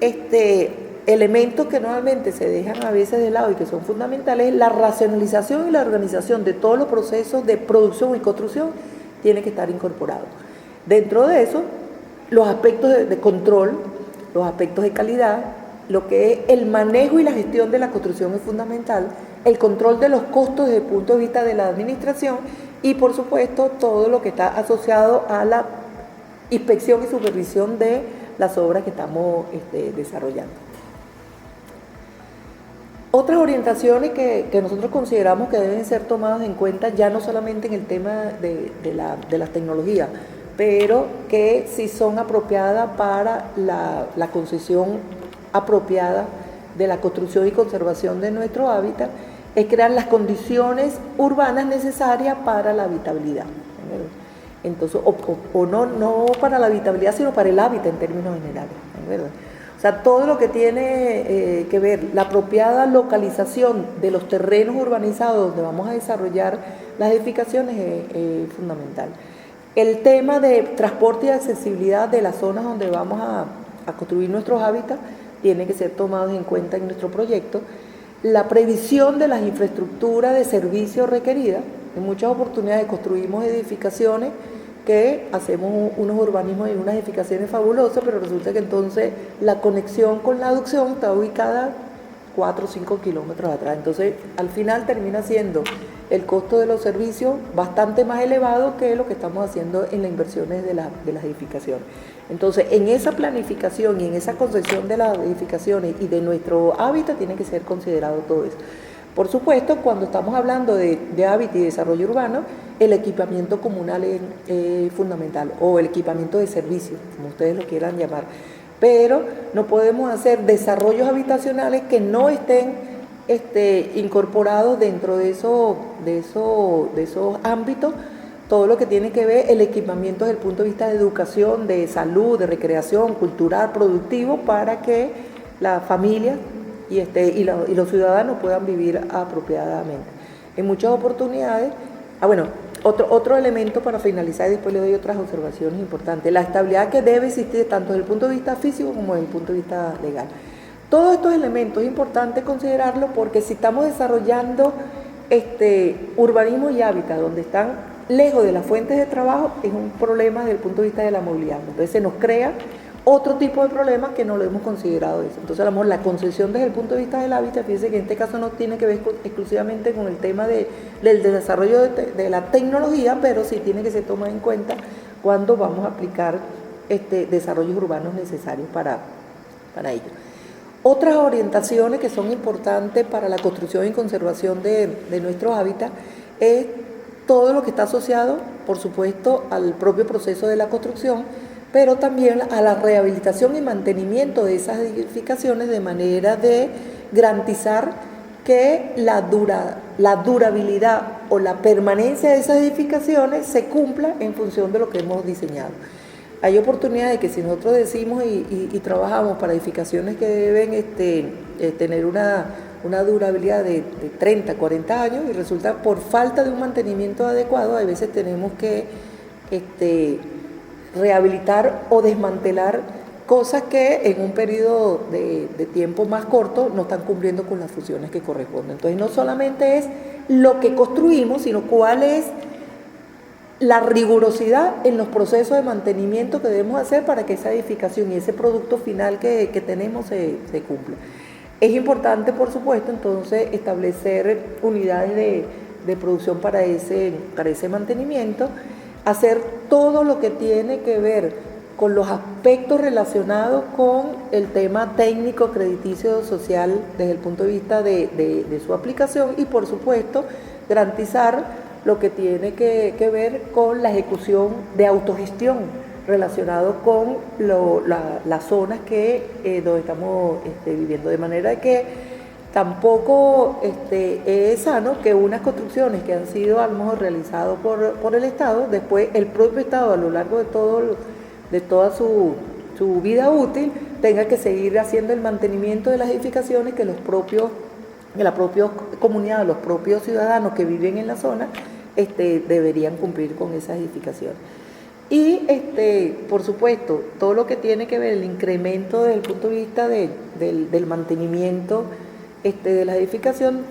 [SPEAKER 1] elementos que normalmente se dejan a veces de lado y que son fundamentales, la racionalización y la organización de todos los procesos de producción y construcción tiene que estar incorporado. Dentro de eso, los aspectos de control, los aspectos de calidad, lo que es el manejo y la gestión de la construcción es fundamental, el control de los costos desde el punto de vista de la administración y, por supuesto, todo lo que está asociado a la inspección y supervisión de las obras que estamos desarrollando. Otras orientaciones que nosotros consideramos que deben ser tomadas en cuenta, ya no solamente en el tema de las tecnologías, pero que sí son apropiadas para la concesión apropiada de la construcción y conservación de nuestro hábitat, es crear las condiciones urbanas necesarias para la habitabilidad. Entonces, o no para la habitabilidad, sino para el hábitat en términos generales, ¿verdad? O sea, todo lo que tiene que ver la apropiada localización de los terrenos urbanizados donde vamos a desarrollar las edificaciones es fundamental. El tema de transporte y accesibilidad de las zonas donde vamos a construir nuestros hábitats tiene que ser tomado en cuenta en nuestro proyecto. La previsión de las infraestructuras de servicios requeridas. En muchas oportunidades construimos edificaciones que hacemos unos urbanismos y unas edificaciones fabulosas, pero resulta que entonces la conexión con la aducción está ubicada 4 o 5 kilómetros atrás. Entonces, al final termina siendo el costo de los servicios bastante más elevado que lo que estamos haciendo en las inversiones de las edificaciones. Entonces, en esa planificación y en esa concepción de las edificaciones y de nuestro hábitat tiene que ser considerado todo eso. Por supuesto, cuando estamos hablando de hábitat y desarrollo urbano, el equipamiento comunal es fundamental, o el equipamiento de servicios, como ustedes lo quieran llamar. Pero no podemos hacer desarrollos habitacionales que no estén incorporados dentro de esos ámbitos, todo lo que tiene que ver el equipamiento desde el punto de vista de educación, de salud, de recreación, cultural, productivo, para que las familias y los ciudadanos puedan vivir apropiadamente. En muchas oportunidades, otro elemento para finalizar y después le doy otras observaciones importantes, la estabilidad que debe existir tanto desde el punto de vista físico como desde el punto de vista legal. Todos estos elementos es importante considerarlos porque si estamos desarrollando urbanismo y hábitat donde están lejos de las fuentes de trabajo, es un problema desde el punto de vista de la movilidad. Entonces se nos crea otro tipo de problemas que no lo hemos considerado eso. Entonces, a lo mejor la concesión desde el punto de vista del hábitat, fíjense que en este caso no tiene que ver exclusivamente con el tema del desarrollo de la tecnología, pero sí tiene que ser tomada en cuenta cuando vamos a aplicar desarrollos urbanos necesarios para ello. Otras orientaciones que son importantes para la construcción y conservación de nuestros hábitats es todo lo que está asociado, por supuesto, al propio proceso de la construcción, pero también a la rehabilitación y mantenimiento de esas edificaciones de manera de garantizar que la durabilidad o la permanencia de esas edificaciones se cumpla en función de lo que hemos diseñado. Hay oportunidades que si nosotros decimos y trabajamos para edificaciones que deben tener una durabilidad de 30, 40 años y resulta por falta de un mantenimiento adecuado, a veces tenemos que rehabilitar o desmantelar cosas que en un periodo de tiempo más corto no están cumpliendo con las funciones que corresponden. Entonces no solamente es lo que construimos, sino cuál es la rigurosidad en los procesos de mantenimiento que debemos hacer para que esa edificación y ese producto final que tenemos se cumpla. Es importante, por supuesto, entonces establecer unidades de producción para ese mantenimiento, hacer todo lo que tiene que ver con los aspectos relacionados con el tema técnico, crediticio, social, desde el punto de vista de su aplicación y, por supuesto, garantizar lo que tiene que ver con la ejecución de autogestión relacionado con las zonas donde estamos viviendo, de manera que tampoco es sano que unas construcciones que han sido a lo mejor realizadas por el Estado, después el propio Estado a lo largo de toda su vida útil tenga que seguir haciendo el mantenimiento de las edificaciones que la propia comunidad, los propios ciudadanos que viven en la zona deberían cumplir con esas edificaciones. Y por supuesto, todo lo que tiene que ver el incremento desde el punto de vista del mantenimiento de la edificación,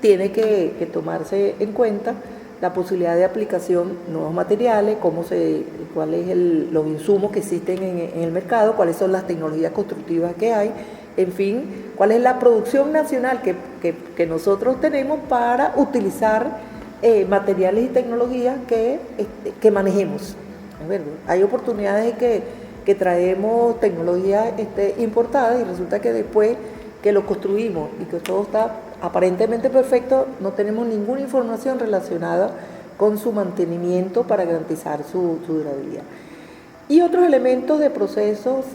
[SPEAKER 1] tiene que tomarse en cuenta la posibilidad de aplicación de nuevos materiales, cuáles los insumos que existen en el mercado, cuáles son las tecnologías constructivas que hay, en fin, cuál es la producción nacional que nosotros tenemos para utilizar materiales y tecnologías que manejemos. Hay oportunidades que traemos tecnología importada y resulta que después que lo construimos y que todo está aparentemente perfecto, no tenemos ninguna información relacionada con su mantenimiento para garantizar su durabilidad. Y otros elementos de procesos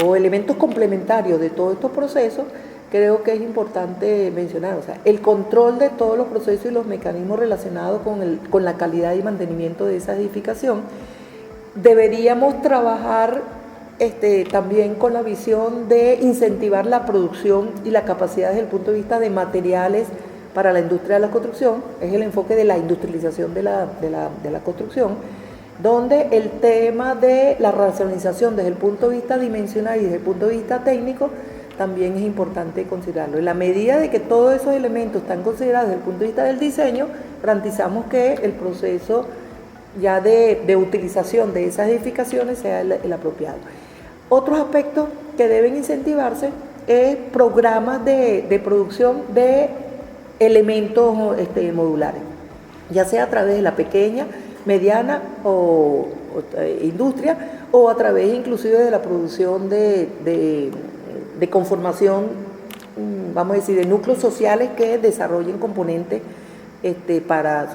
[SPEAKER 1] o elementos complementarios de todos estos procesos, creo que es importante mencionar, o sea, el control de todos los procesos y los mecanismos relacionados con la calidad y mantenimiento de esa edificación. Deberíamos trabajar también con la visión de incentivar la producción y la capacidad desde el punto de vista de materiales para la industria de la construcción, es el enfoque de la industrialización de la construcción, donde el tema de la racionalización desde el punto de vista dimensional y desde el punto de vista técnico también es importante considerarlo. En la medida de que todos esos elementos están considerados desde el punto de vista del diseño, garantizamos que el proceso ya de utilización de esas edificaciones sea el apropiado. Otros aspectos que deben incentivarse es programas de producción de elementos modulares, ya sea a través de la pequeña, mediana o industria, o a través inclusive de la producción de conformación, vamos a decir, de núcleos sociales que desarrollen componentes para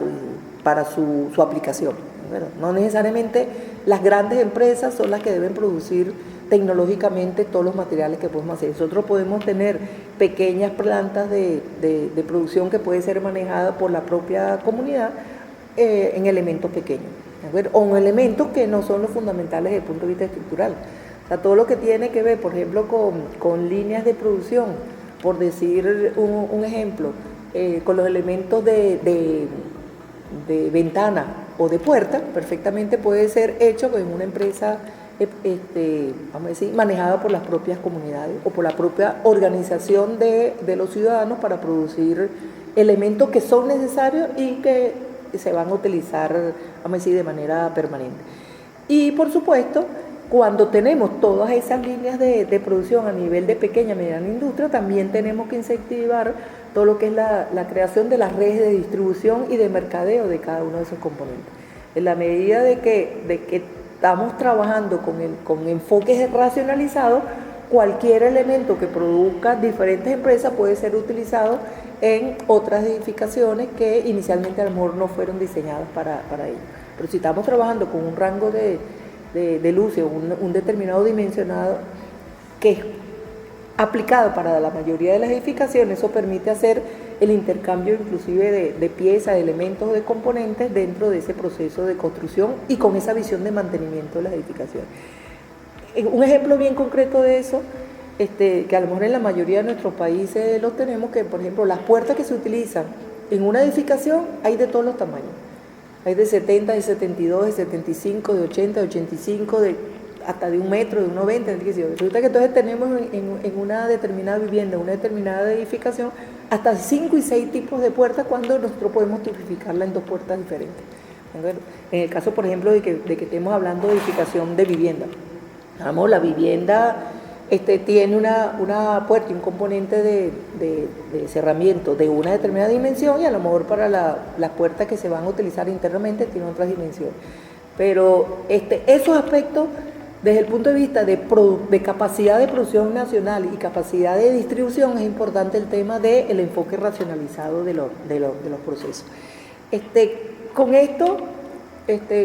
[SPEAKER 1] su aplicación. Bueno, no necesariamente las grandes empresas son las que deben producir tecnológicamente todos los materiales que podemos hacer. Nosotros podemos tener pequeñas plantas de producción que puede ser manejada por la propia comunidad en elementos pequeños, o en elementos que no son los fundamentales desde el punto de vista estructural. O sea, todo lo que tiene que ver, por ejemplo, con líneas de producción, por decir un ejemplo, con los elementos de ventana o de puerta, perfectamente puede ser hecho en una empresa vamos a decir, manejada por las propias comunidades o por la propia organización de los ciudadanos para producir elementos que son necesarios y que se van a utilizar, vamos a decir, de manera permanente. Y por supuesto, cuando tenemos todas esas líneas de producción a nivel de pequeña y mediana industria, también tenemos que incentivar todo lo que es la creación de las redes de distribución y de mercadeo de cada uno de esos componentes. En la medida de que estamos trabajando con enfoques racionalizados, cualquier elemento que produzca diferentes empresas puede ser utilizado en otras edificaciones que inicialmente a lo mejor no fueron diseñadas para ello. Pero si estamos trabajando con un rango de luces, un determinado dimensionado que es aplicado para la mayoría de las edificaciones, eso permite hacer el intercambio inclusive de piezas, de elementos, de componentes dentro de ese proceso de construcción y con esa visión de mantenimiento de las edificaciones. Un ejemplo bien concreto de eso, que a lo mejor en la mayoría de nuestros países los tenemos, que por ejemplo las puertas que se utilizan en una edificación hay de todos los tamaños. Hay de 70, de 72, de 75, de 80, de 85, hasta de 1 metro, de 1,20. Resulta que entonces tenemos en una determinada vivienda, una determinada edificación, hasta 5 y 6 tipos de puertas cuando nosotros podemos tipificarla en 2 puertas diferentes. En el caso, por ejemplo, de que estemos hablando de edificación de vivienda. Vamos, la vivienda tiene una puerta y un componente de cerramiento de una determinada dimensión y a lo mejor para las puertas que se van a utilizar internamente tiene otras dimensiones. Pero esos aspectos, desde el punto de vista de capacidad de producción nacional y capacidad de distribución, es importante el tema del enfoque racionalizado de los procesos. Con esto,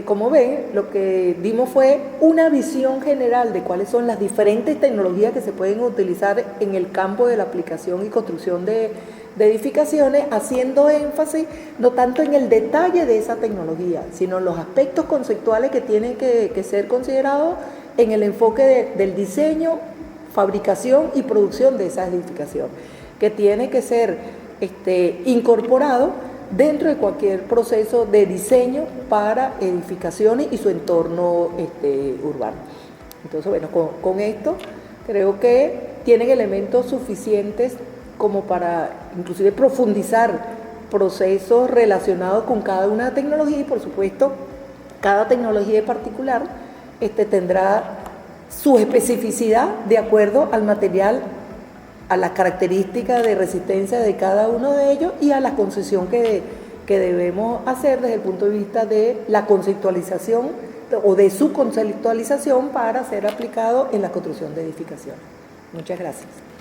[SPEAKER 1] como ven, lo que dimos fue una visión general de cuáles son las diferentes tecnologías que se pueden utilizar en el campo de la aplicación y construcción de edificaciones, haciendo énfasis no tanto en el detalle de esa tecnología, sino en los aspectos conceptuales que tienen que ser considerados en el enfoque del diseño, fabricación y producción de esas edificaciones, que tiene que ser incorporado dentro de cualquier proceso de diseño para edificaciones y su entorno urbano. Entonces, bueno, con esto creo que tienen elementos suficientes como para inclusive profundizar procesos relacionados con cada una tecnología y, por supuesto, cada tecnología en particular tendrá su especificidad de acuerdo al material, a las características de resistencia de cada uno de ellos y a la concesión que debemos hacer desde el punto de vista de la conceptualización o de su conceptualización para ser aplicado en la construcción de edificaciones. Muchas gracias.